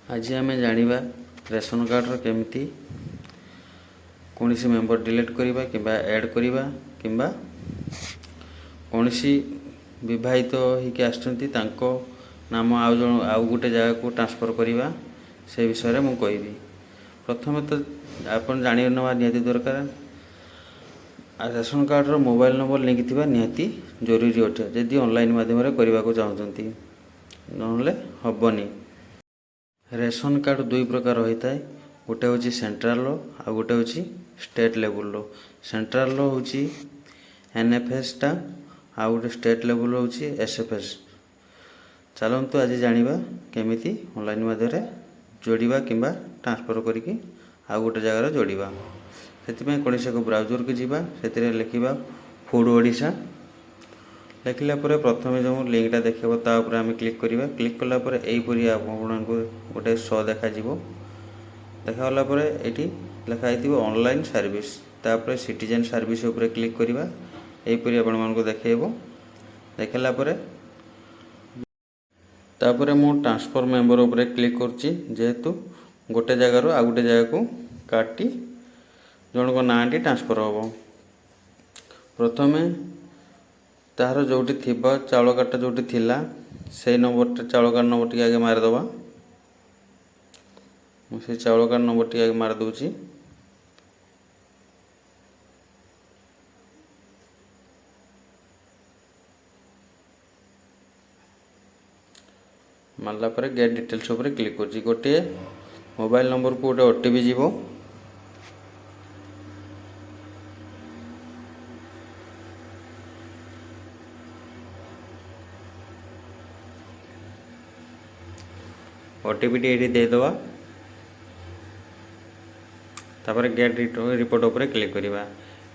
आज आम जाना रेशन कार्ड केमिति कौन सी मेंबर डिलीट करवा कि ऐड करवा कि कौन सी विवाहित होकर नाम आउ गोटे जगह को ट्रांसफर करवा से विषय में कहबी। प्रथम तो आप जान ना निहाती दरकार ration card mobile number link थी निहाती जरूरी अटे जदि ऑनलाइन माध्यम करने को चाहते ना हेनी। रेशन कार्ड दुई प्रकार होता है, गोटे हूँ सेंट्रल आ गोटे हूँ स्टेट लेवल। सेंट्रल हूँ NFS टा आ गोटे स्टेट लेवल हूँ SFS। चलतु आज जाना केमिति ऑनलाइन माध्यम जोड़वा कि ट्रांसफर करके आउ गोटे जगार जोड़वा। से कौन से ब्राउजर को जीवा से लिखा फूड ओडिशा लिखला प्रथम जो लिंकटा देखा तापर आम क्लिक करवा। क्लिक कलापर यहीपरी आपको गोटे शो देखा देखागला ये लिखाई ऑनलाइन सर्विस तापर सिटीजन सर्विस उपर क्लिक करवा। यहीपरी आपको देखेब देखला मु ट्रांसफर मेंबर उपर क्लिक करची जेहेतु गोटे जगार आ गोटे जगह को कार्डटी जनक नाँटी ट्रांसफर हम। प्रथमे तार जोटी थी चाउल कार्डटा जोटी थिला से नंबर चाउल कार्ड नंबर टी आगे मारिदेवा। मुझे चाउल कार्ड नंबर टी आगे मारिदे मारला गेट डिटेल्स उपर क्लिक कर गोटे मोबाइल नंबर को गोटे OTP जीवो। OTP टी ये देदेवा तापर गेट रिपोर्ट उपर क्लिक करवा।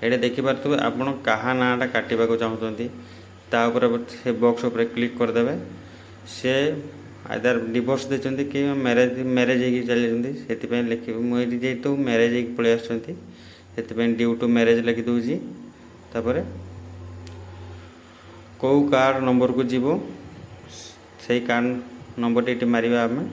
ये देखिपे आपड़ क्या नाटा काटा चाहते से बॉक्स उपर क्लिक करदे। से आदर डिवोर्स देते कि मैरेज चलते से लिखे मुझे जेहतु मैरेज पलि आसती ड्यू टू मैरेज लिखिदे। तापर कौ कार्ड नंबर को जीव से कार्ड नंबर टी मारिबा आम।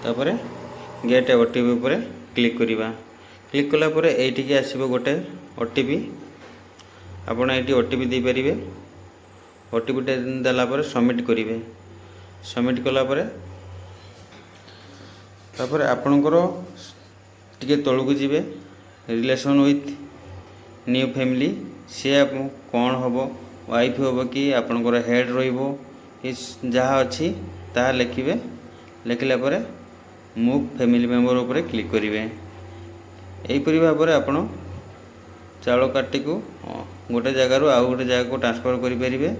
तापर गेट OTP उपर क्लिक करवा। क्लिक कलापर ये आसब गोटे OTP आपड़ ये OTP दे पारे। OTP देलापर सबमिट करेंगे। सबमिट कलापर तापर आपणकर टिके तलू जीवे रिलेशन विथ न्यू फैमिली सी कौन हम वाइफ हम कि आपणकर हेड रहा अच्छी ता लिखे। लिखला मूव फैमिली मेंबर उपर क्लिक करेंगे। यहीपरी भाव में आपण चाउल कार्डटी को गोटे जगार आउ गोटे जगह को ट्रांसफर करेंगे।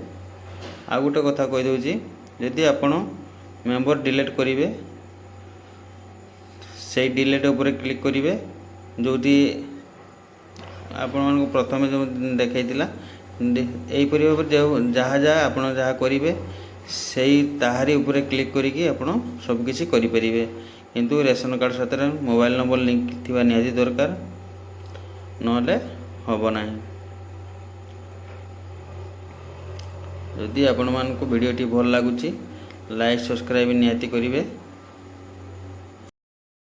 आ गोटे कथा कहीदे जदि आपण मेंबर डिलीट करेंगे से डिलीट उपर क्लिक करेंगे जोटी आपण प्रथम जो देखा यहीपरी भाव जहाँ जहाँ आप करेंगे से ताहारी उपरे क्लिक करके आपण सबकिछि करें। किंतु रेशन कार्ड साथ मोबाइल नंबर लिंक थी निहाती दरकार नले हम ना। जदि आपण मानक वीडियोटी भल लगुच लाइक सब्सक्राइब निहाती करेंगे।